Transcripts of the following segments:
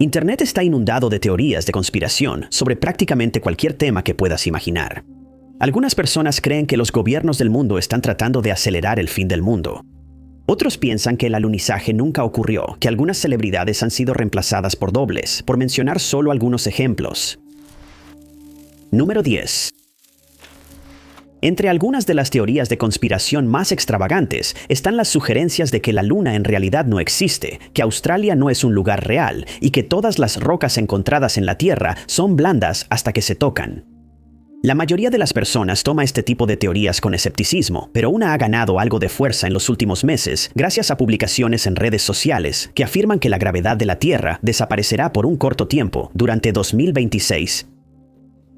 Internet está inundado de teorías de conspiración sobre prácticamente cualquier tema que puedas imaginar. Algunas personas creen que los gobiernos del mundo están tratando de acelerar el fin del mundo. Otros piensan que el alunizaje nunca ocurrió, que algunas celebridades han sido reemplazadas por dobles, por mencionar solo algunos ejemplos. Número 10. Entre algunas de las teorías de conspiración más extravagantes están las sugerencias de que la Luna en realidad no existe, que Australia no es un lugar real y que todas las rocas encontradas en la Tierra son blandas hasta que se tocan. La mayoría de las personas toma este tipo de teorías con escepticismo, pero una ha ganado algo de fuerza en los últimos meses gracias a publicaciones en redes sociales que afirman que la gravedad de la Tierra desaparecerá por un corto tiempo, durante 2026.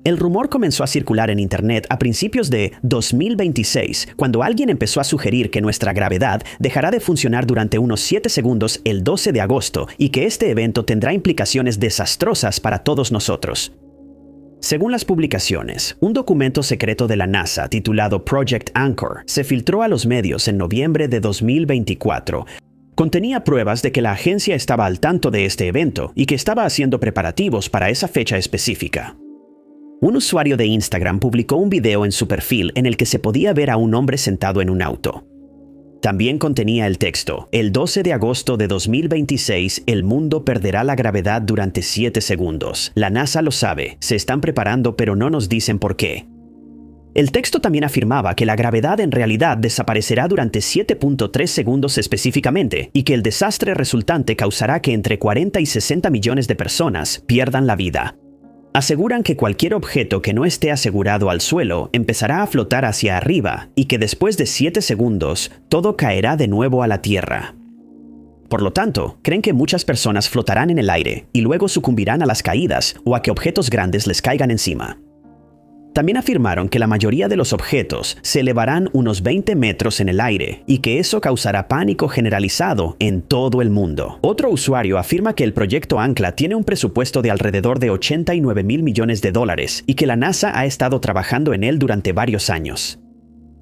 El rumor comenzó a circular en Internet a principios de 2026, cuando alguien empezó a sugerir que nuestra gravedad dejará de funcionar durante unos 7 segundos el 12 de agosto y que este evento tendrá implicaciones desastrosas para todos nosotros. Según las publicaciones, un documento secreto de la NASA titulado Project Anchor se filtró a los medios en noviembre de 2024. Contenía pruebas de que la agencia estaba al tanto de este evento y que estaba haciendo preparativos para esa fecha específica. Un usuario de Instagram publicó un video en su perfil en el que se podía ver a un hombre sentado en un auto. También contenía el texto: el 12 de agosto de 2026, el mundo perderá la gravedad durante 7 segundos. La NASA lo sabe, se están preparando pero no nos dicen por qué. El texto también afirmaba que la gravedad en realidad desaparecerá durante 7.3 segundos específicamente y que el desastre resultante causará que entre 40 y 60 millones de personas pierdan la vida. Aseguran que cualquier objeto que no esté asegurado al suelo empezará a flotar hacia arriba y que después de 7 segundos todo caerá de nuevo a la tierra. Por lo tanto, creen que muchas personas flotarán en el aire y luego sucumbirán a las caídas o a que objetos grandes les caigan encima. También afirmaron que la mayoría de los objetos se elevarán unos 20 metros en el aire y que eso causará pánico generalizado en todo el mundo. Otro usuario afirma que el proyecto Ancla tiene un presupuesto de alrededor de $89 mil millones y que la NASA ha estado trabajando en él durante varios años.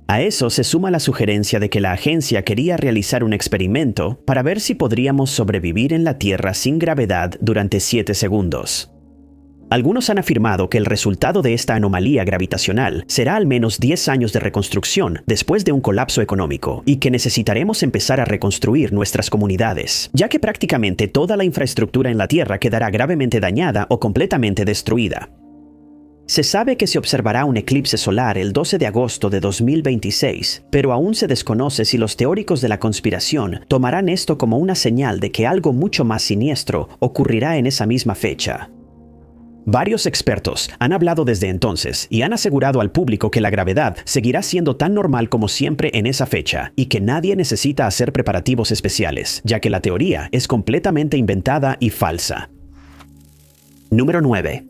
A eso se suma la sugerencia de que la agencia quería realizar un experimento para ver si podríamos sobrevivir en la Tierra sin gravedad durante 7 segundos. Algunos han afirmado que el resultado de esta anomalía gravitacional será al menos 10 años de reconstrucción después de un colapso económico y que necesitaremos empezar a reconstruir nuestras comunidades, ya que prácticamente toda la infraestructura en la Tierra quedará gravemente dañada o completamente destruida. Se sabe que se observará un eclipse solar el 12 de agosto de 2026, pero aún se desconoce si los teóricos de la conspiración tomarán esto como una señal de que algo mucho más siniestro ocurrirá en esa misma fecha. Varios expertos han hablado desde entonces y han asegurado al público que la gravedad seguirá siendo tan normal como siempre en esa fecha y que nadie necesita hacer preparativos especiales, ya que la teoría es completamente inventada y falsa. Número 9.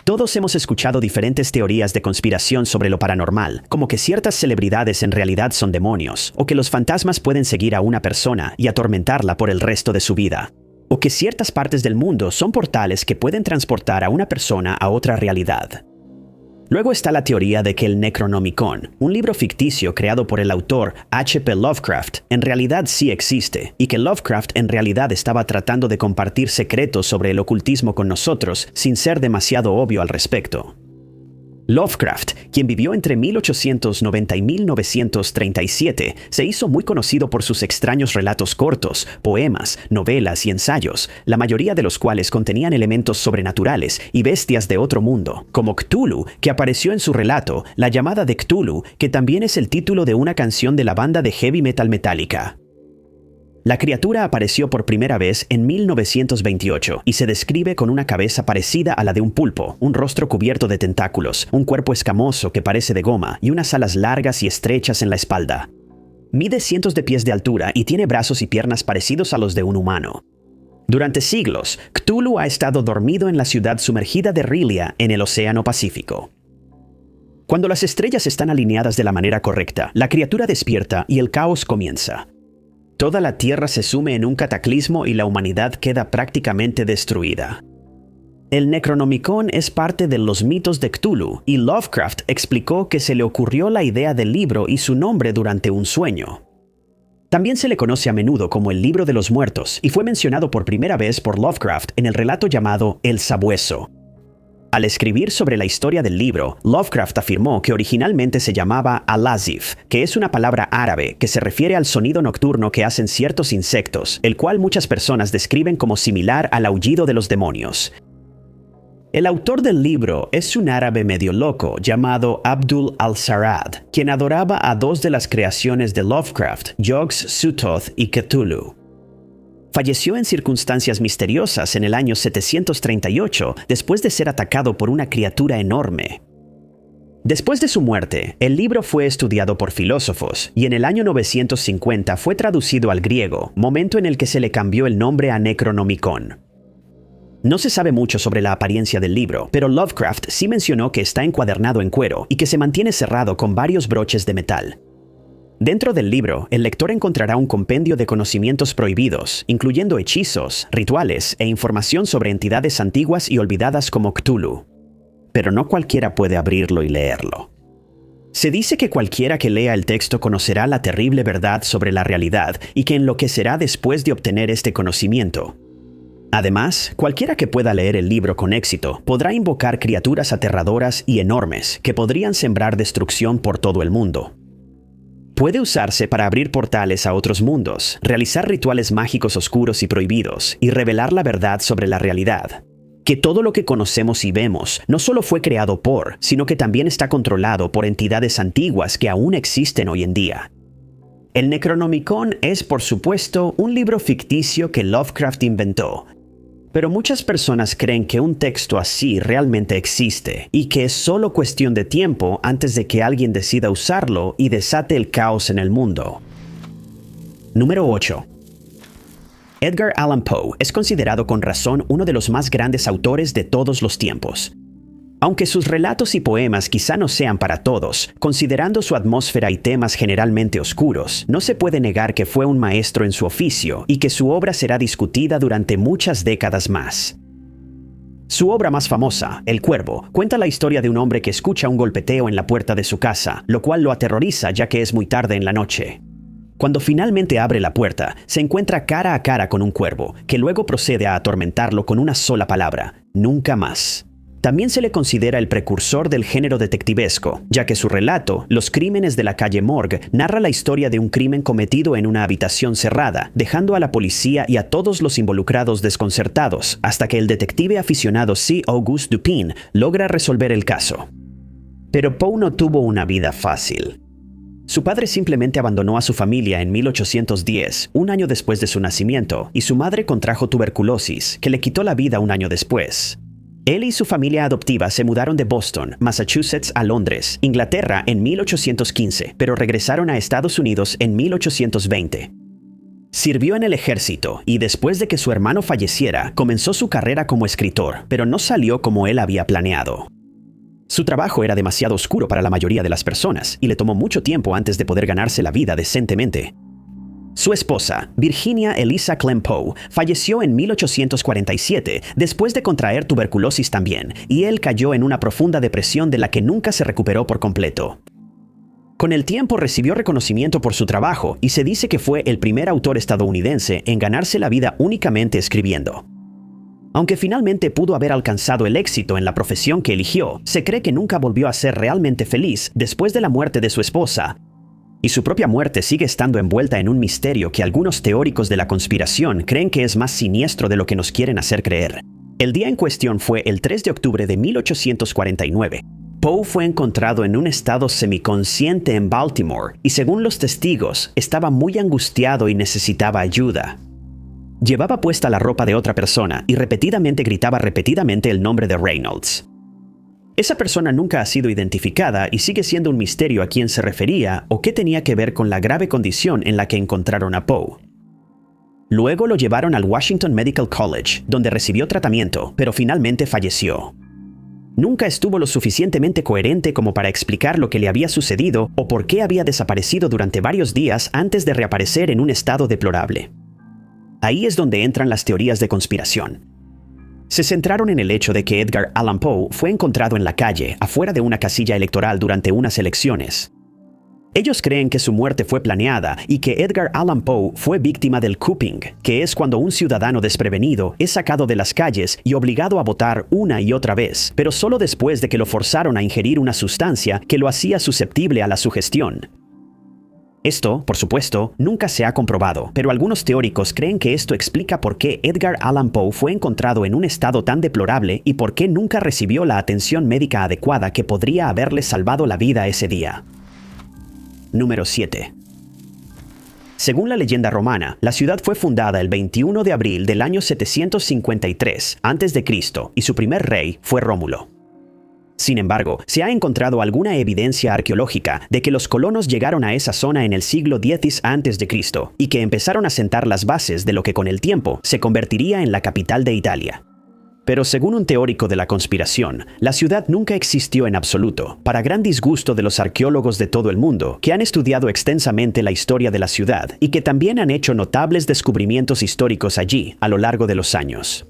Todos hemos escuchado diferentes teorías de conspiración sobre lo paranormal, como que ciertas celebridades en realidad son demonios, o que los fantasmas pueden seguir a una persona y atormentarla por el resto de su vida. O que ciertas partes del mundo son portales que pueden transportar a una persona a otra realidad. Luego está la teoría de que el Necronomicon, un libro ficticio creado por el autor H.P. Lovecraft, en realidad sí existe, y que Lovecraft en realidad estaba tratando de compartir secretos sobre el ocultismo con nosotros sin ser demasiado obvio al respecto. Lovecraft, quien vivió entre 1890 y 1937, se hizo muy conocido por sus extraños relatos cortos, poemas, novelas y ensayos, la mayoría de los cuales contenían elementos sobrenaturales y bestias de otro mundo, como Cthulhu, que apareció en su relato La llamada de Cthulhu, que también es el título de una canción de la banda de heavy metal Metallica. La criatura apareció por primera vez en 1928 y se describe con una cabeza parecida a la de un pulpo, un rostro cubierto de tentáculos, un cuerpo escamoso que parece de goma y unas alas largas y estrechas en la espalda. Mide cientos de pies de altura y tiene brazos y piernas parecidos a los de un humano. Durante siglos, Cthulhu ha estado dormido en la ciudad sumergida de R'lyeh en el Océano Pacífico. Cuando las estrellas están alineadas de la manera correcta, la criatura despierta y el caos comienza. Toda la Tierra se sume en un cataclismo y la humanidad queda prácticamente destruida. El Necronomicon es parte de los mitos de Cthulhu y Lovecraft explicó que se le ocurrió la idea del libro y su nombre durante un sueño. También se le conoce a menudo como el Libro de los Muertos y fue mencionado por primera vez por Lovecraft en el relato llamado El Sabueso. Al escribir sobre la historia del libro, Lovecraft afirmó que originalmente se llamaba Al-Azif, que es una palabra árabe que se refiere al sonido nocturno que hacen ciertos insectos, el cual muchas personas describen como similar al aullido de los demonios. El autor del libro es un árabe medio loco llamado Abdul al-Sarrad, quien adoraba a dos de las creaciones de Lovecraft, Yog-Sothoth y Cthulhu. Falleció en circunstancias misteriosas en el año 738 después de ser atacado por una criatura enorme. Después de su muerte, el libro fue estudiado por filósofos y en el año 950 fue traducido al griego, momento en el que se le cambió el nombre a Necronomicon. No se sabe mucho sobre la apariencia del libro, pero Lovecraft sí mencionó que está encuadernado en cuero y que se mantiene cerrado con varios broches de metal. Dentro del libro, el lector encontrará un compendio de conocimientos prohibidos, incluyendo hechizos, rituales e información sobre entidades antiguas y olvidadas como Cthulhu. Pero no cualquiera puede abrirlo y leerlo. Se dice que cualquiera que lea el texto conocerá la terrible verdad sobre la realidad y que enloquecerá después de obtener este conocimiento. Además, cualquiera que pueda leer el libro con éxito podrá invocar criaturas aterradoras y enormes que podrían sembrar destrucción por todo el mundo. Puede usarse para abrir portales a otros mundos, realizar rituales mágicos oscuros y prohibidos, y revelar la verdad sobre la realidad. Que todo lo que conocemos y vemos no solo fue creado por, sino que también está controlado por entidades antiguas que aún existen hoy en día. El Necronomicon es, por supuesto, un libro ficticio que Lovecraft inventó. Pero muchas personas creen que un texto así realmente existe y que es solo cuestión de tiempo antes de que alguien decida usarlo y desate el caos en el mundo. Número 8. Edgar Allan Poe es considerado con razón uno de los más grandes autores de todos los tiempos. Aunque sus relatos y poemas quizá no sean para todos, considerando su atmósfera y temas generalmente oscuros, no se puede negar que fue un maestro en su oficio y que su obra será discutida durante muchas décadas más. Su obra más famosa, El Cuervo, cuenta la historia de un hombre que escucha un golpeteo en la puerta de su casa, lo cual lo aterroriza ya que es muy tarde en la noche. Cuando finalmente abre la puerta, se encuentra cara a cara con un cuervo, que luego procede a atormentarlo con una sola palabra: nunca más. También se le considera el precursor del género detectivesco, ya que su relato, Los crímenes de la calle Morgue, narra la historia de un crimen cometido en una habitación cerrada, dejando a la policía y a todos los involucrados desconcertados, hasta que el detective aficionado C. Auguste Dupin logra resolver el caso. Pero Poe no tuvo una vida fácil. Su padre simplemente abandonó a su familia en 1810, un año después de su nacimiento, y su madre contrajo tuberculosis, que le quitó la vida un año después. Él y su familia adoptiva se mudaron de Boston, Massachusetts a Londres, Inglaterra en 1815, pero regresaron a Estados Unidos en 1820. Sirvió en el ejército y después de que su hermano falleciera, comenzó su carrera como escritor, pero no salió como él había planeado. Su trabajo era demasiado oscuro para la mayoría de las personas y le tomó mucho tiempo antes de poder ganarse la vida decentemente. Su esposa, Virginia Eliza Clem Poe, falleció en 1847 después de contraer tuberculosis también, y él cayó en una profunda depresión de la que nunca se recuperó por completo. Con el tiempo recibió reconocimiento por su trabajo y se dice que fue el primer autor estadounidense en ganarse la vida únicamente escribiendo. Aunque finalmente pudo haber alcanzado el éxito en la profesión que eligió, se cree que nunca volvió a ser realmente feliz después de la muerte de su esposa. Y su propia muerte sigue estando envuelta en un misterio que algunos teóricos de la conspiración creen que es más siniestro de lo que nos quieren hacer creer. El día en cuestión fue el 3 de octubre de 1849. Poe fue encontrado en un estado semiconsciente en Baltimore y, según los testigos, estaba muy angustiado y necesitaba ayuda. Llevaba puesta la ropa de otra persona y repetidamente gritaba el nombre de Reynolds. Esa persona nunca ha sido identificada y sigue siendo un misterio a quién se refería o qué tenía que ver con la grave condición en la que encontraron a Poe. Luego lo llevaron al Washington Medical College, donde recibió tratamiento, pero finalmente falleció. Nunca estuvo lo suficientemente coherente como para explicar lo que le había sucedido o por qué había desaparecido durante varios días antes de reaparecer en un estado deplorable. Ahí es donde entran las teorías de conspiración. Se centraron en el hecho de que Edgar Allan Poe fue encontrado en la calle, afuera de una casilla electoral durante unas elecciones. Ellos creen que su muerte fue planeada y que Edgar Allan Poe fue víctima del cupping, que es cuando un ciudadano desprevenido es sacado de las calles y obligado a votar una y otra vez, pero solo después de que lo forzaron a ingerir una sustancia que lo hacía susceptible a la sugestión. Esto, por supuesto, nunca se ha comprobado, pero algunos teóricos creen que esto explica por qué Edgar Allan Poe fue encontrado en un estado tan deplorable y por qué nunca recibió la atención médica adecuada que podría haberle salvado la vida ese día. Número 7. Según la leyenda romana, la ciudad fue fundada el 21 de abril del año 753 a.C. y su primer rey fue Rómulo. Sin embargo, se ha encontrado alguna evidencia arqueológica de que los colonos llegaron a esa zona en el siglo X a.C. y que empezaron a sentar las bases de lo que con el tiempo se convertiría en la capital de Italia. Pero según un teórico de la conspiración, la ciudad nunca existió en absoluto, para gran disgusto de los arqueólogos de todo el mundo, que han estudiado extensamente la historia de la ciudad y que también han hecho notables descubrimientos históricos allí a lo largo de los años.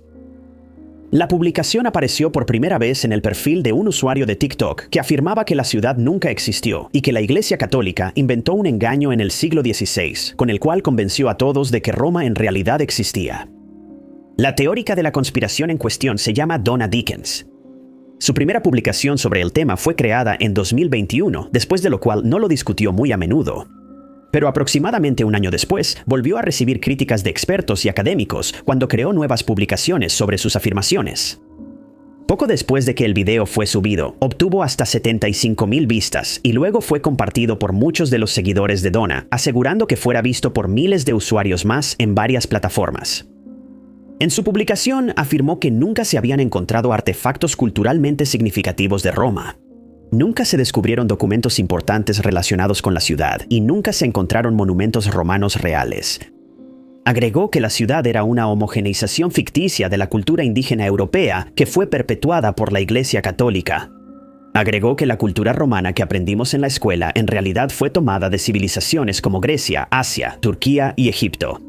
La publicación apareció por primera vez en el perfil de un usuario de TikTok que afirmaba que la ciudad nunca existió y que la Iglesia Católica inventó un engaño en el siglo XVI, con el cual convenció a todos de que Roma en realidad existía. La teórica de la conspiración en cuestión se llama Donna Dickens. Su primera publicación sobre el tema fue creada en 2021, después de lo cual no lo discutió muy a menudo. Pero aproximadamente un año después, volvió a recibir críticas de expertos y académicos cuando creó nuevas publicaciones sobre sus afirmaciones. Poco después de que el video fue subido, obtuvo hasta 75,000 vistas y luego fue compartido por muchos de los seguidores de Donna, asegurando que fuera visto por miles de usuarios más en varias plataformas. En su publicación afirmó que nunca se habían encontrado artefactos culturalmente significativos de Roma. Nunca se descubrieron documentos importantes relacionados con la ciudad y nunca se encontraron monumentos romanos reales. Agregó que la ciudad era una homogeneización ficticia de la cultura indígena europea que fue perpetuada por la Iglesia Católica. Agregó que la cultura romana que aprendimos en la escuela en realidad fue tomada de civilizaciones como Grecia, Asia, Turquía y Egipto.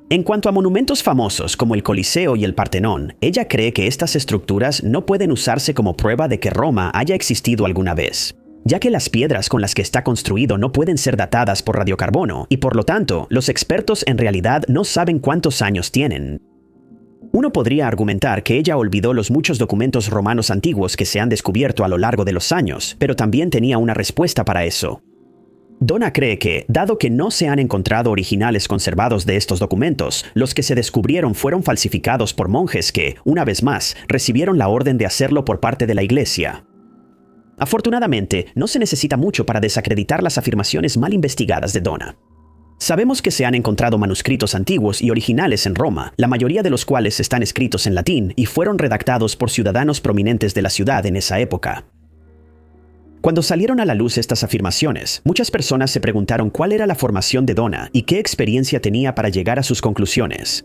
En cuanto a monumentos famosos como el Coliseo y el Partenón, ella cree que estas estructuras no pueden usarse como prueba de que Roma haya existido alguna vez, ya que las piedras con las que está construido no pueden ser datadas por radiocarbono y por lo tanto, los expertos en realidad no saben cuántos años tienen. Uno podría argumentar que ella olvidó los muchos documentos romanos antiguos que se han descubierto a lo largo de los años, pero también tenía una respuesta para eso. Donna cree que, dado que no se han encontrado originales conservados de estos documentos, los que se descubrieron fueron falsificados por monjes que, una vez más, recibieron la orden de hacerlo por parte de la Iglesia. Afortunadamente, no se necesita mucho para desacreditar las afirmaciones mal investigadas de Donna. Sabemos que se han encontrado manuscritos antiguos y originales en Roma, la mayoría de los cuales están escritos en latín y fueron redactados por ciudadanos prominentes de la ciudad en esa época. Cuando salieron a la luz estas afirmaciones, muchas personas se preguntaron cuál era la formación de Donna y qué experiencia tenía para llegar a sus conclusiones.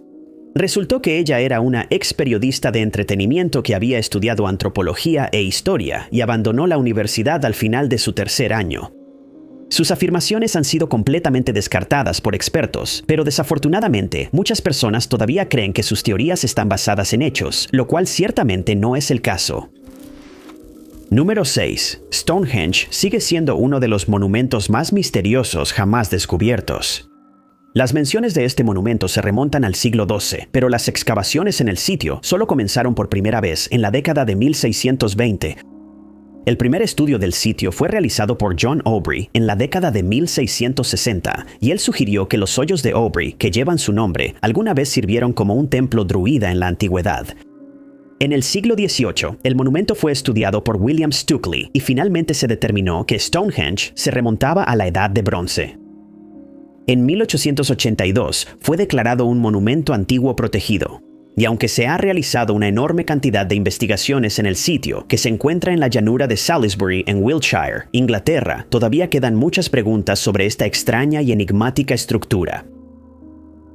Resultó que ella era una ex periodista de entretenimiento que había estudiado antropología e historia y abandonó la universidad al final de su tercer año. Sus afirmaciones han sido completamente descartadas por expertos, pero desafortunadamente muchas personas todavía creen que sus teorías están basadas en hechos, lo cual ciertamente no es el caso. Número 6. Stonehenge sigue siendo uno de los monumentos más misteriosos jamás descubiertos. Las menciones de este monumento se remontan al siglo XII, pero las excavaciones en el sitio solo comenzaron por primera vez en la década de 1620. El primer estudio del sitio fue realizado por John Aubrey en la década de 1660, y él sugirió que los hoyos de Aubrey, que llevan su nombre, alguna vez sirvieron como un templo druida en la antigüedad. En el siglo XVIII, el monumento fue estudiado por William Stukeley y finalmente se determinó que Stonehenge se remontaba a la Edad de Bronce. En 1882 fue declarado un monumento antiguo protegido, y aunque se ha realizado una enorme cantidad de investigaciones en el sitio, que se encuentra en la llanura de Salisbury en Wiltshire, Inglaterra, todavía quedan muchas preguntas sobre esta extraña y enigmática estructura.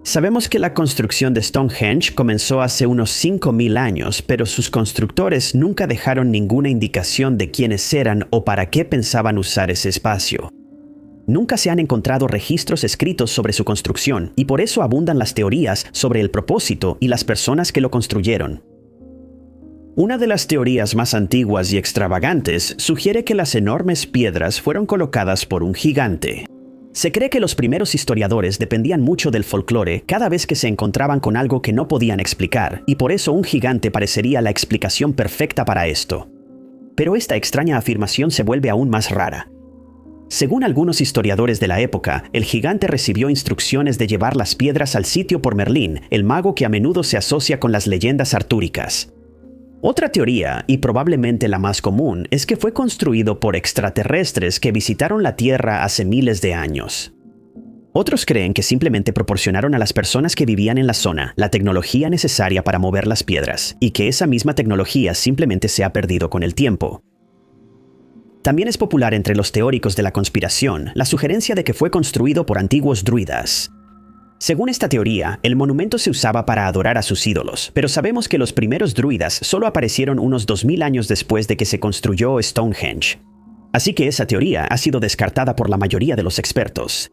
Sabemos que la construcción de Stonehenge comenzó hace unos 5,000 años, pero sus constructores nunca dejaron ninguna indicación de quiénes eran o para qué pensaban usar ese espacio. Nunca se han encontrado registros escritos sobre su construcción, y por eso abundan las teorías sobre el propósito y las personas que lo construyeron. Una de las teorías más antiguas y extravagantes sugiere que las enormes piedras fueron colocadas por un gigante. Se cree que los primeros historiadores dependían mucho del folclore cada vez que se encontraban con algo que no podían explicar, y por eso un gigante parecería la explicación perfecta para esto. Pero esta extraña afirmación se vuelve aún más rara. Según algunos historiadores de la época, el gigante recibió instrucciones de llevar las piedras al sitio por Merlín, el mago que a menudo se asocia con las leyendas artúricas. Otra teoría, y probablemente la más común, es que fue construido por extraterrestres que visitaron la Tierra hace miles de años. Otros creen que simplemente proporcionaron a las personas que vivían en la zona la tecnología necesaria para mover las piedras, y que esa misma tecnología simplemente se ha perdido con el tiempo. También es popular entre los teóricos de la conspiración la sugerencia de que fue construido por antiguos druidas. Según esta teoría, el monumento se usaba para adorar a sus ídolos, pero sabemos que los primeros druidas solo aparecieron unos 2000 años después de que se construyó Stonehenge. Así que esa teoría ha sido descartada por la mayoría de los expertos.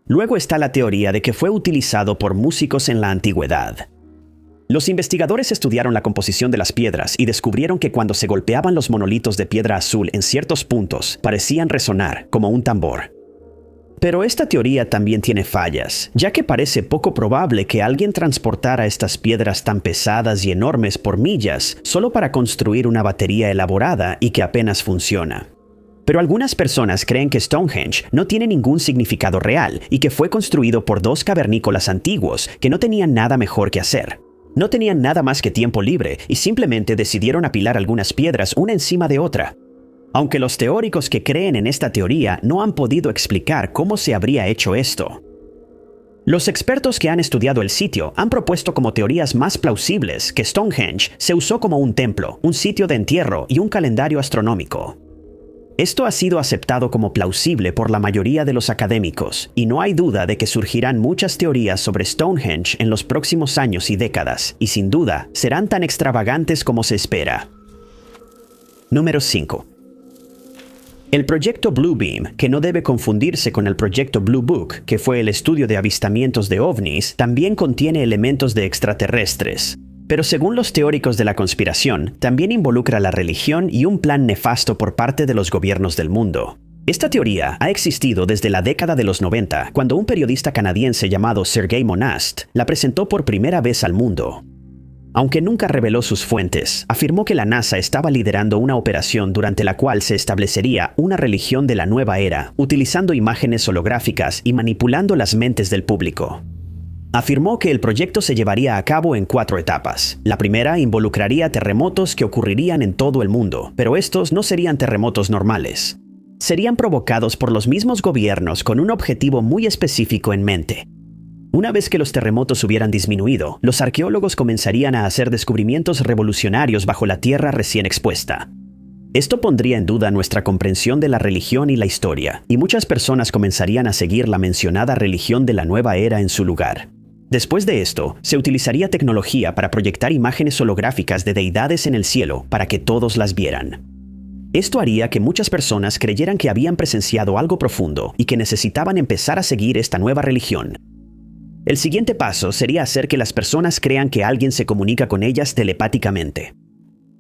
Luego está la teoría de que fue utilizado por músicos en la antigüedad. Los investigadores estudiaron la composición de las piedras y descubrieron que cuando se golpeaban los monolitos de piedra azul en ciertos puntos, parecían resonar como un tambor. Pero esta teoría también tiene fallas, ya que parece poco probable que alguien transportara estas piedras tan pesadas y enormes por millas solo para construir una batería elaborada y que apenas funciona. Pero algunas personas creen que Stonehenge no tiene ningún significado real y que fue construido por dos cavernícolas antiguos que no tenían nada mejor que hacer. No tenían nada más que tiempo libre y simplemente decidieron apilar algunas piedras una encima de otra. Aunque los teóricos que creen en esta teoría no han podido explicar cómo se habría hecho esto. Los expertos que han estudiado el sitio han propuesto como teorías más plausibles que Stonehenge se usó como un templo, un sitio de entierro y un calendario astronómico. Esto ha sido aceptado como plausible por la mayoría de los académicos, y no hay duda de que surgirán muchas teorías sobre Stonehenge en los próximos años y décadas, y sin duda serán tan extravagantes como se espera. Número 5. El proyecto Bluebeam, que no debe confundirse con el proyecto Blue Book, que fue el estudio de avistamientos de ovnis, también contiene elementos de extraterrestres. Pero según los teóricos de la conspiración, también involucra la religión y un plan nefasto por parte de los gobiernos del mundo. Esta teoría ha existido desde la década de los 90, cuando un periodista canadiense llamado Sergei Monast la presentó por primera vez al mundo. Aunque nunca reveló sus fuentes, afirmó que la NASA estaba liderando una operación durante la cual se establecería una religión de la nueva era, utilizando imágenes holográficas y manipulando las mentes del público. Afirmó que el proyecto se llevaría a cabo en 4 etapas. La primera involucraría terremotos que ocurrirían en todo el mundo, pero estos no serían terremotos normales. Serían provocados por los mismos gobiernos con un objetivo muy específico en mente. Una vez que los terremotos hubieran disminuido, los arqueólogos comenzarían a hacer descubrimientos revolucionarios bajo la tierra recién expuesta. Esto pondría en duda nuestra comprensión de la religión y la historia, y muchas personas comenzarían a seguir la mencionada religión de la nueva era en su lugar. Después de esto, se utilizaría tecnología para proyectar imágenes holográficas de deidades en el cielo para que todos las vieran. Esto haría que muchas personas creyeran que habían presenciado algo profundo y que necesitaban empezar a seguir esta nueva religión. El siguiente paso sería hacer que las personas crean que alguien se comunica con ellas telepáticamente.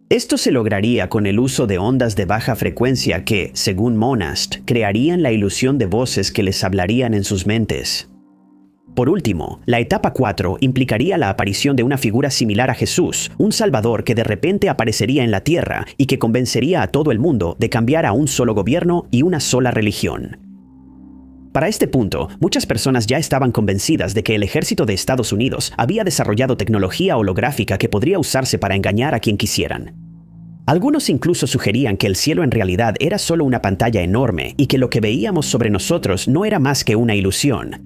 Esto se lograría con el uso de ondas de baja frecuencia que, según Monast, crearían la ilusión de voces que les hablarían en sus mentes. Por último, la etapa 4 implicaría la aparición de una figura similar a Jesús, un salvador que de repente aparecería en la tierra y que convencería a todo el mundo de cambiar a un solo gobierno y una sola religión. Para este punto, muchas personas ya estaban convencidas de que el ejército de Estados Unidos había desarrollado tecnología holográfica que podría usarse para engañar a quien quisieran. Algunos incluso sugerían que el cielo en realidad era solo una pantalla enorme y que lo que veíamos sobre nosotros no era más que una ilusión.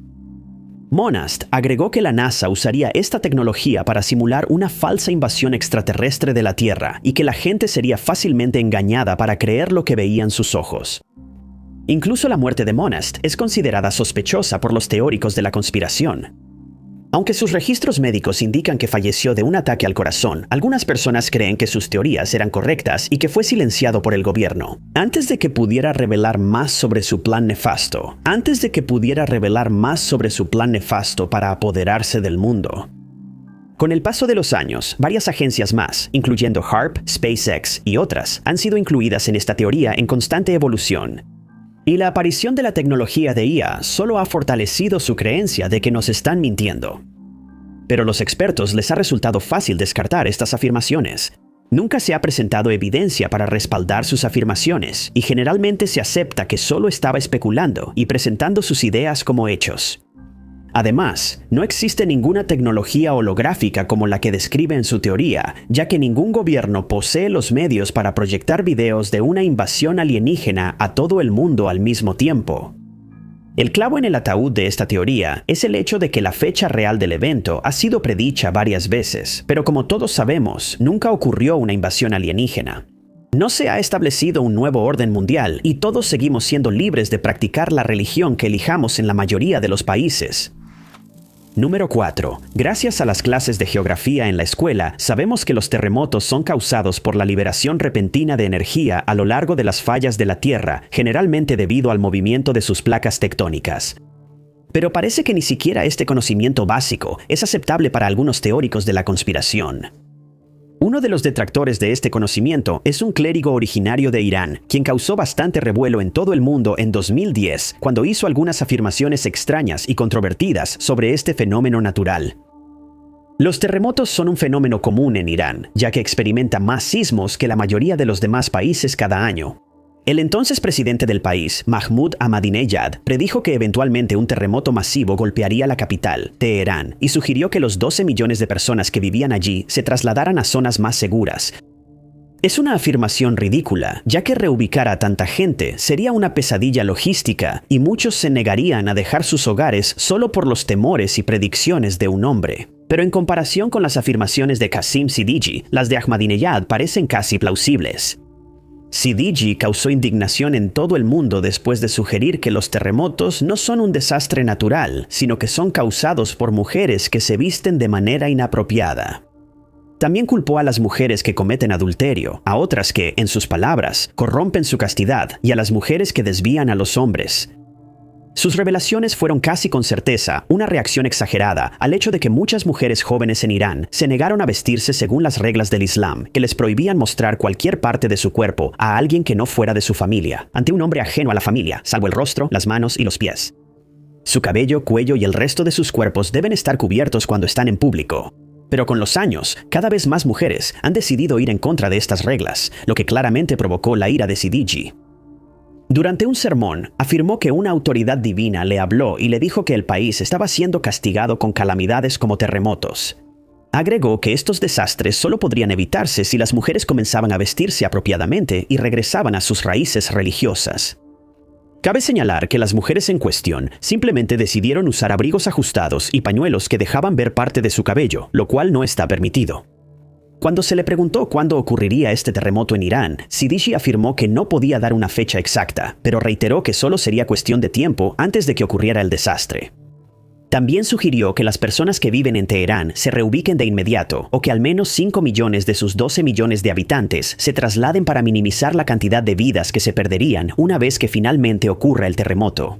Monast agregó que la NASA usaría esta tecnología para simular una falsa invasión extraterrestre de la Tierra y que la gente sería fácilmente engañada para creer lo que veían sus ojos. Incluso la muerte de Monast es considerada sospechosa por los teóricos de la conspiración. Aunque sus registros médicos indican que falleció de un ataque al corazón, algunas personas creen que sus teorías eran correctas y que fue silenciado por el gobierno. Antes de que pudiera revelar más sobre su plan nefasto para apoderarse del mundo. Con el paso de los años, varias agencias más, incluyendo HAARP, SpaceX y otras, han sido incluidas en esta teoría en constante evolución. Y la aparición de la tecnología de IA solo ha fortalecido su creencia de que nos están mintiendo. Pero a los expertos les ha resultado fácil descartar estas afirmaciones. Nunca se ha presentado evidencia para respaldar sus afirmaciones, y generalmente se acepta que solo estaba especulando y presentando sus ideas como hechos. Además, no existe ninguna tecnología holográfica como la que describe en su teoría, ya que ningún gobierno posee los medios para proyectar videos de una invasión alienígena a todo el mundo al mismo tiempo. El clavo en el ataúd de esta teoría es el hecho de que la fecha real del evento ha sido predicha varias veces, pero como todos sabemos, nunca ocurrió una invasión alienígena. No se ha establecido un nuevo orden mundial y todos seguimos siendo libres de practicar la religión que elijamos en la mayoría de los países. Número 4. Gracias a las clases de geografía en la escuela, sabemos que los terremotos son causados por la liberación repentina de energía a lo largo de las fallas de la Tierra, generalmente debido al movimiento de sus placas tectónicas. Pero parece que ni siquiera este conocimiento básico es aceptable para algunos teóricos de la conspiración. Uno de los detractores de este conocimiento es un clérigo originario de Irán, quien causó bastante revuelo en todo el mundo en 2010, cuando hizo algunas afirmaciones extrañas y controvertidas sobre este fenómeno natural. Los terremotos son un fenómeno común en Irán, ya que experimenta más sismos que la mayoría de los demás países cada año. El entonces presidente del país, Mahmoud Ahmadinejad, predijo que eventualmente un terremoto masivo golpearía la capital, Teherán, y sugirió que los 12 millones de personas que vivían allí se trasladaran a zonas más seguras. Es una afirmación ridícula, ya que reubicar a tanta gente sería una pesadilla logística y muchos se negarían a dejar sus hogares solo por los temores y predicciones de un hombre. Pero en comparación con las afirmaciones de Qasim Siddiqui, las de Ahmadinejad parecen casi plausibles. Siddiqui causó indignación en todo el mundo después de sugerir que los terremotos no son un desastre natural, sino que son causados por mujeres que se visten de manera inapropiada. También culpó a las mujeres que cometen adulterio, a otras que, en sus palabras, corrompen su castidad y a las mujeres que desvían a los hombres. Sus revelaciones fueron casi con certeza una reacción exagerada al hecho de que muchas mujeres jóvenes en Irán se negaron a vestirse según las reglas del Islam, que les prohibían mostrar cualquier parte de su cuerpo a alguien que no fuera de su familia, ante un hombre ajeno a la familia, salvo el rostro, las manos y los pies. Su cabello, cuello y el resto de sus cuerpos deben estar cubiertos cuando están en público. Pero con los años, cada vez más mujeres han decidido ir en contra de estas reglas, lo que claramente provocó la ira de Siddiqui. Durante un sermón, afirmó que una autoridad divina le habló y le dijo que el país estaba siendo castigado con calamidades como terremotos. Agregó que estos desastres solo podrían evitarse si las mujeres comenzaban a vestirse apropiadamente y regresaban a sus raíces religiosas. Cabe señalar que las mujeres en cuestión simplemente decidieron usar abrigos ajustados y pañuelos que dejaban ver parte de su cabello, lo cual no está permitido. Cuando se le preguntó cuándo ocurriría este terremoto en Irán, Siddiqui afirmó que no podía dar una fecha exacta, pero reiteró que solo sería cuestión de tiempo antes de que ocurriera el desastre. También sugirió que las personas que viven en Teherán se reubiquen de inmediato, o que al menos 5 millones de sus 12 millones de habitantes se trasladen para minimizar la cantidad de vidas que se perderían una vez que finalmente ocurra el terremoto.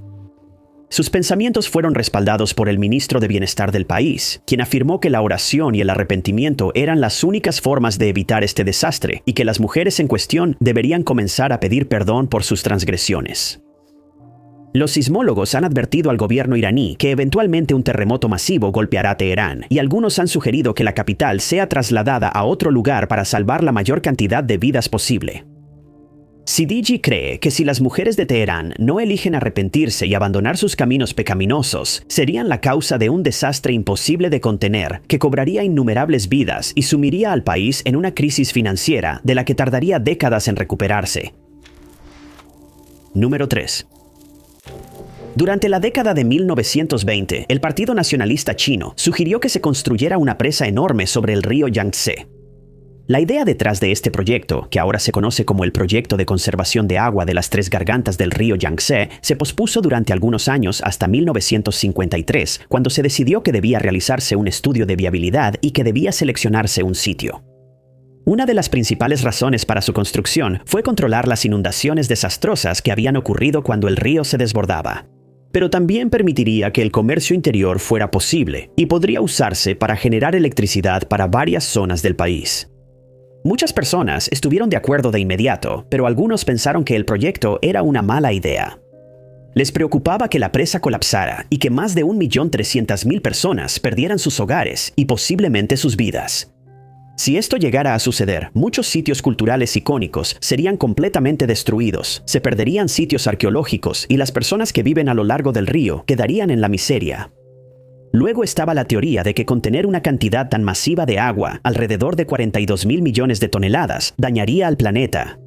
Sus pensamientos fueron respaldados por el ministro de Bienestar del país, quien afirmó que la oración y el arrepentimiento eran las únicas formas de evitar este desastre y que las mujeres en cuestión deberían comenzar a pedir perdón por sus transgresiones. Los sismólogos han advertido al gobierno iraní que eventualmente un terremoto masivo golpeará Teherán, y algunos han sugerido que la capital sea trasladada a otro lugar para salvar la mayor cantidad de vidas posible. Siddiqui cree que si las mujeres de Teherán no eligen arrepentirse y abandonar sus caminos pecaminosos, serían la causa de un desastre imposible de contener que cobraría innumerables vidas y sumiría al país en una crisis financiera de la que tardaría décadas en recuperarse. Número 3. Durante la década de 1920, el Partido Nacionalista Chino sugirió que se construyera una presa enorme sobre el río Yangtze. La idea detrás de este proyecto, que ahora se conoce como el Proyecto de Conservación de Agua de las Tres Gargantas del río Yangtze, se pospuso durante algunos años hasta 1953, cuando se decidió que debía realizarse un estudio de viabilidad y que debía seleccionarse un sitio. Una de las principales razones para su construcción fue controlar las inundaciones desastrosas que habían ocurrido cuando el río se desbordaba. pero también permitiría que el comercio interior fuera posible y podría usarse para generar electricidad para varias zonas del país. Muchas personas estuvieron de acuerdo de inmediato, pero algunos pensaron que el proyecto era una mala idea. Les preocupaba que la presa colapsara y que más de 1.300.000 personas perdieran sus hogares y posiblemente sus vidas. Si esto llegara a suceder, muchos sitios culturales icónicos serían completamente destruidos, se perderían sitios arqueológicos y las personas que viven a lo largo del río quedarían en la miseria. Luego estaba la teoría de que contener una cantidad tan masiva de agua, alrededor de 42.000 millones de toneladas, dañaría al planeta.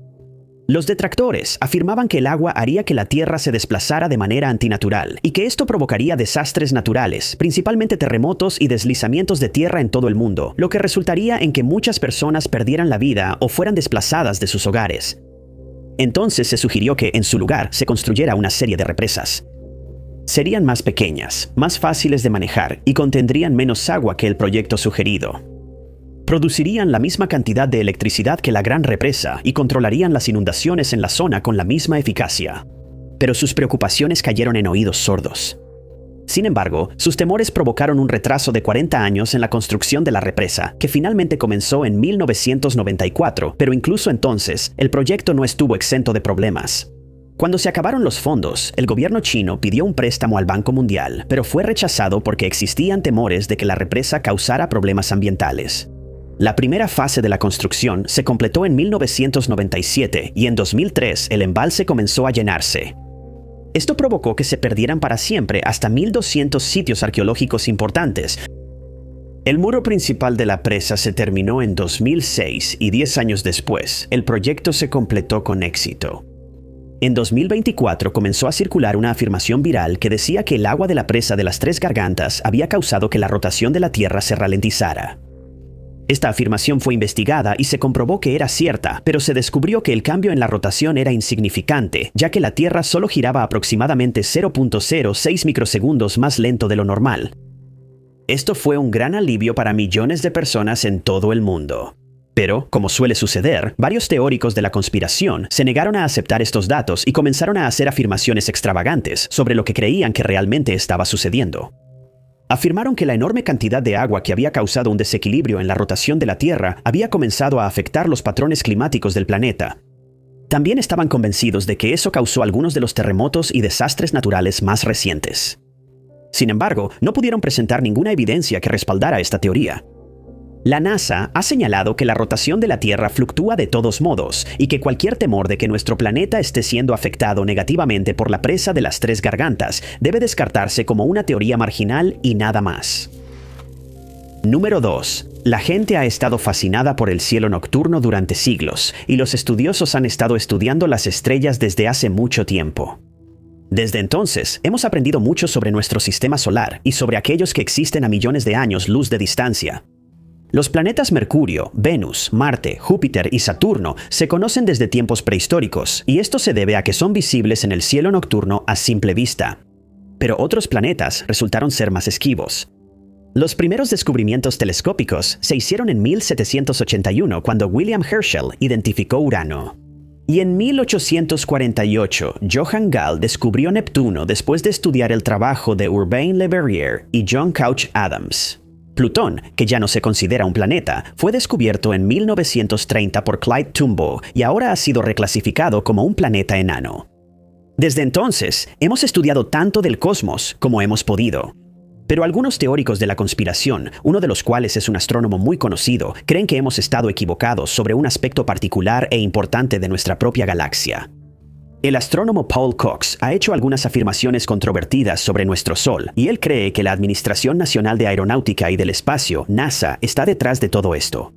Los detractores afirmaban que el agua haría que la Tierra se desplazara de manera antinatural y que esto provocaría desastres naturales, principalmente terremotos y deslizamientos de tierra en todo el mundo, lo que resultaría en que muchas personas perdieran la vida o fueran desplazadas de sus hogares. Entonces se sugirió que en su lugar se construyera una serie de represas. Serían más pequeñas, más fáciles de manejar y contendrían menos agua que el proyecto sugerido. Producirían la misma cantidad de electricidad que la gran represa y controlarían las inundaciones en la zona con la misma eficacia. Pero sus preocupaciones cayeron en oídos sordos. Sin embargo, sus temores provocaron un retraso de 40 años en la construcción de la represa, que finalmente comenzó en 1994, pero incluso entonces, el proyecto no estuvo exento de problemas. Cuando se acabaron los fondos, el gobierno chino pidió un préstamo al Banco Mundial, pero fue rechazado porque existían temores de que la represa causara problemas ambientales. La primera fase de la construcción se completó en 1997 y en 2003 el embalse comenzó a llenarse. Esto provocó que se perdieran para siempre hasta 1.200 sitios arqueológicos importantes. El muro principal de la presa se terminó en 2006 y 10 años después, el proyecto se completó con éxito. En 2024 comenzó a circular una afirmación viral que decía que el agua de la presa de las Tres Gargantas había causado que la rotación de la Tierra se ralentizara. Esta afirmación fue investigada y se comprobó que era cierta, pero se descubrió que el cambio en la rotación era insignificante, ya que la Tierra solo giraba aproximadamente 0.06 microsegundos más lento de lo normal. Esto fue un gran alivio para millones de personas en todo el mundo. Pero, como suele suceder, varios teóricos de la conspiración se negaron a aceptar estos datos y comenzaron a hacer afirmaciones extravagantes sobre lo que creían que realmente estaba sucediendo. Afirmaron que la enorme cantidad de agua que había causado un desequilibrio en la rotación de la Tierra había comenzado a afectar los patrones climáticos del planeta. También estaban convencidos de que eso causó algunos de los terremotos y desastres naturales más recientes. Sin embargo, no pudieron presentar ninguna evidencia que respaldara esta teoría. La NASA ha señalado que la rotación de la Tierra fluctúa de todos modos y que cualquier temor de que nuestro planeta esté siendo afectado negativamente por la presa de las Tres Gargantas debe descartarse como una teoría marginal y nada más. Número 2. La gente ha estado fascinada por el cielo nocturno durante siglos y los estudiosos han estado estudiando las estrellas desde hace mucho tiempo. Desde entonces, hemos aprendido mucho sobre nuestro sistema solar y sobre aquellos que existen a millones de años luz de distancia. Los planetas Mercurio, Venus, Marte, Júpiter y Saturno se conocen desde tiempos prehistóricos, y esto se debe a que son visibles en el cielo nocturno a simple vista. Pero otros planetas resultaron ser más esquivos. Los primeros descubrimientos telescópicos se hicieron en 1781 cuando William Herschel identificó Urano. Y en 1848, Johann Gall descubrió Neptuno después de estudiar el trabajo de Urbain Le Verrier y John Couch Adams. Plutón, que ya no se considera un planeta, fue descubierto en 1930 por Clyde Tombaugh y ahora ha sido reclasificado como un planeta enano. Desde entonces, hemos estudiado tanto del cosmos como hemos podido. Pero algunos teóricos de la conspiración, uno de los cuales es un astrónomo muy conocido, creen que hemos estado equivocados sobre un aspecto particular e importante de nuestra propia galaxia. El astrónomo Paul Cox ha hecho algunas afirmaciones controvertidas sobre nuestro Sol, y él cree que la Administración Nacional de Aeronáutica y del Espacio, NASA, está detrás de todo esto.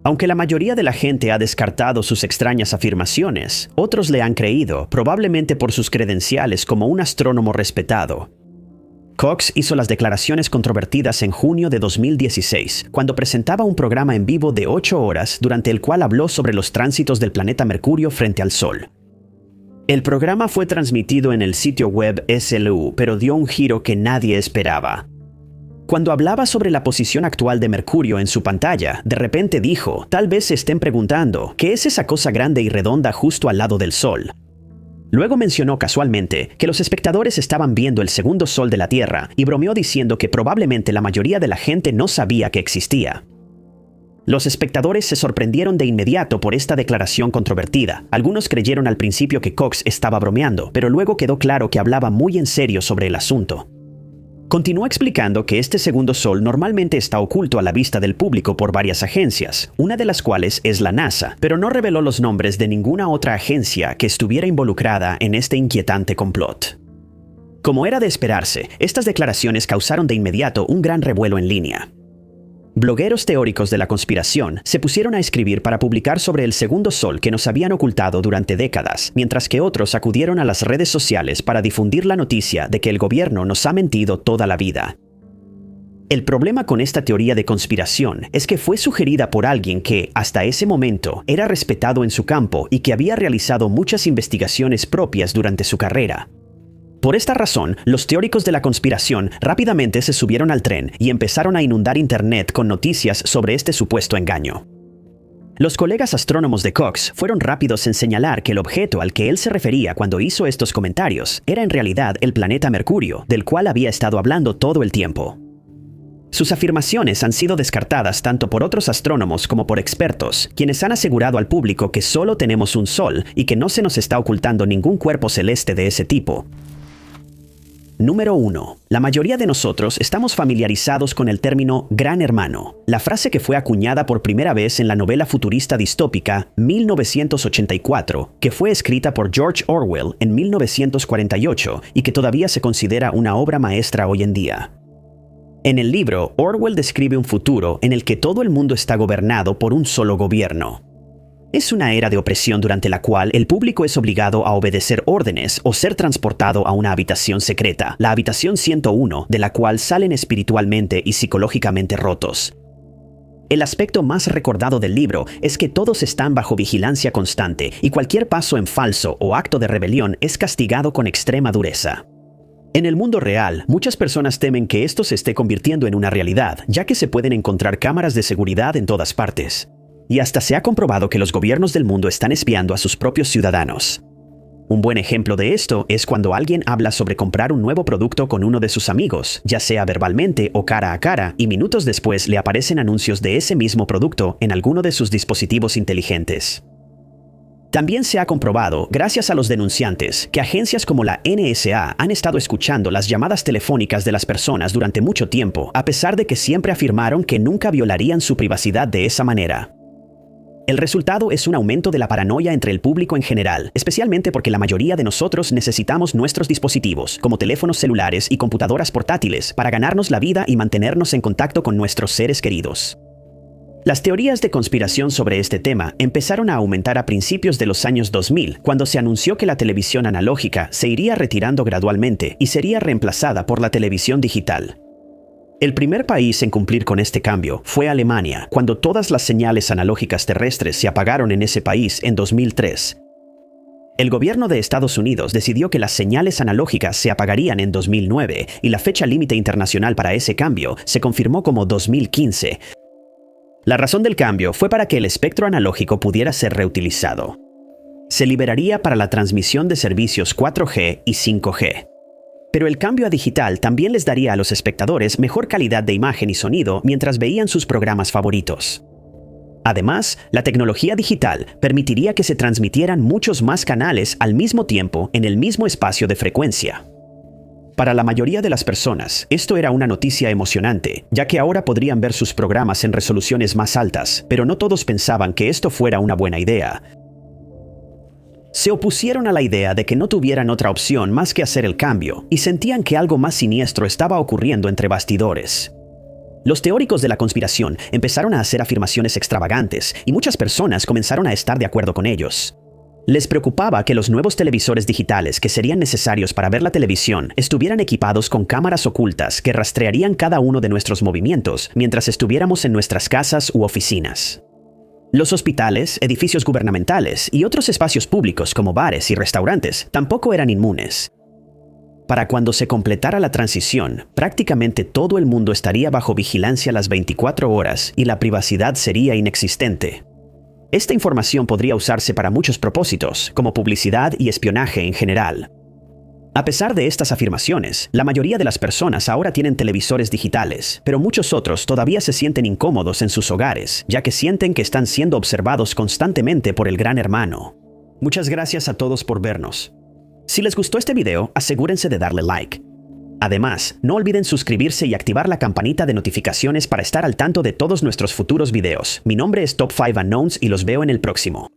Aunque la mayoría de la gente ha descartado sus extrañas afirmaciones, otros le han creído, probablemente por sus credenciales como un astrónomo respetado. Cox hizo las declaraciones controvertidas en junio de 2016, cuando presentaba un programa en vivo de 8 horas durante el cual habló sobre los tránsitos del planeta Mercurio frente al Sol. El programa fue transmitido en el sitio web SLU, pero dio un giro que nadie esperaba. Cuando hablaba sobre la posición actual de Mercurio en su pantalla, de repente dijo, tal vez se estén preguntando, ¿qué es esa cosa grande y redonda justo al lado del Sol? Luego mencionó casualmente que los espectadores estaban viendo el segundo sol de la Tierra y bromeó diciendo que probablemente la mayoría de la gente no sabía que existía. Los espectadores se sorprendieron de inmediato por esta declaración controvertida. Algunos creyeron al principio que Cox estaba bromeando, pero luego quedó claro que hablaba muy en serio sobre el asunto. Continuó explicando que este segundo sol normalmente está oculto a la vista del público por varias agencias, una de las cuales es la NASA, pero no reveló los nombres de ninguna otra agencia que estuviera involucrada en este inquietante complot. Como era de esperarse, estas declaraciones causaron de inmediato un gran revuelo en línea. Blogueros teóricos de la conspiración se pusieron a escribir para publicar sobre el segundo sol que nos habían ocultado durante décadas, mientras que otros acudieron a las redes sociales para difundir la noticia de que el gobierno nos ha mentido toda la vida. El problema con esta teoría de conspiración es que fue sugerida por alguien que, hasta ese momento, era respetado en su campo y que había realizado muchas investigaciones propias durante su carrera. Por esta razón, los teóricos de la conspiración rápidamente se subieron al tren y empezaron a inundar Internet con noticias sobre este supuesto engaño. Los colegas astrónomos de Cox fueron rápidos en señalar que el objeto al que él se refería cuando hizo estos comentarios era en realidad el planeta Mercurio, del cual había estado hablando todo el tiempo. Sus afirmaciones han sido descartadas tanto por otros astrónomos como por expertos, quienes han asegurado al público que solo tenemos un sol y que no se nos está ocultando ningún cuerpo celeste de ese tipo. Número 1. La mayoría de nosotros estamos familiarizados con el término Gran Hermano, la frase que fue acuñada por primera vez en la novela futurista distópica 1984, que fue escrita por George Orwell en 1948 y que todavía se considera una obra maestra hoy en día. En el libro, Orwell describe un futuro en el que todo el mundo está gobernado por un solo gobierno. Es una era de opresión durante la cual el público es obligado a obedecer órdenes o ser transportado a una habitación secreta, la habitación 101, de la cual salen espiritualmente y psicológicamente rotos. El aspecto más recordado del libro es que todos están bajo vigilancia constante y cualquier paso en falso o acto de rebelión es castigado con extrema dureza. En el mundo real, muchas personas temen que esto se esté convirtiendo en una realidad, ya que se pueden encontrar cámaras de seguridad en todas partes. Y hasta se ha comprobado que los gobiernos del mundo están espiando a sus propios ciudadanos. Un buen ejemplo de esto es cuando alguien habla sobre comprar un nuevo producto con uno de sus amigos, ya sea verbalmente o cara a cara, y minutos después le aparecen anuncios de ese mismo producto en alguno de sus dispositivos inteligentes. También se ha comprobado, gracias a los denunciantes, que agencias como la NSA han estado escuchando las llamadas telefónicas de las personas durante mucho tiempo, a pesar de que siempre afirmaron que nunca violarían su privacidad de esa manera. El resultado es un aumento de la paranoia entre el público en general, especialmente porque la mayoría de nosotros necesitamos nuestros dispositivos, como teléfonos celulares y computadoras portátiles, para ganarnos la vida y mantenernos en contacto con nuestros seres queridos. Las teorías de conspiración sobre este tema empezaron a aumentar a principios de los años 2000, cuando se anunció que la televisión analógica se iría retirando gradualmente y sería reemplazada por la televisión digital. El primer país en cumplir con este cambio fue Alemania, cuando todas las señales analógicas terrestres se apagaron en ese país en 2003. El gobierno de Estados Unidos decidió que las señales analógicas se apagarían en 2009 y la fecha límite internacional para ese cambio se confirmó como 2015. La razón del cambio fue para que el espectro analógico pudiera ser reutilizado. Se liberaría para la transmisión de servicios 4G y 5G. Pero el cambio a digital también les daría a los espectadores mejor calidad de imagen y sonido mientras veían sus programas favoritos. Además, la tecnología digital permitiría que se transmitieran muchos más canales al mismo tiempo en el mismo espacio de frecuencia. Para la mayoría de las personas, esto era una noticia emocionante, ya que ahora podrían ver sus programas en resoluciones más altas, pero no todos pensaban que esto fuera una buena idea. Se opusieron a la idea de que no tuvieran otra opción más que hacer el cambio, y sentían que algo más siniestro estaba ocurriendo entre bastidores. Los teóricos de la conspiración empezaron a hacer afirmaciones extravagantes, y muchas personas comenzaron a estar de acuerdo con ellos. Les preocupaba que los nuevos televisores digitales que serían necesarios para ver la televisión estuvieran equipados con cámaras ocultas que rastrearían cada uno de nuestros movimientos mientras estuviéramos en nuestras casas u oficinas. Los hospitales, edificios gubernamentales y otros espacios públicos como bares y restaurantes tampoco eran inmunes. Para cuando se completara la transición, prácticamente todo el mundo estaría bajo vigilancia las 24 horas y la privacidad sería inexistente. Esta información podría usarse para muchos propósitos, como publicidad y espionaje en general. A pesar de estas afirmaciones, la mayoría de las personas ahora tienen televisores digitales, pero muchos otros todavía se sienten incómodos en sus hogares, ya que sienten que están siendo observados constantemente por el Gran Hermano. Muchas gracias a todos por vernos. Si les gustó este video, asegúrense de darle like. Además, no olviden suscribirse y activar la campanita de notificaciones para estar al tanto de todos nuestros futuros videos. Mi nombre es Top 5 Unknowns y los veo en el próximo.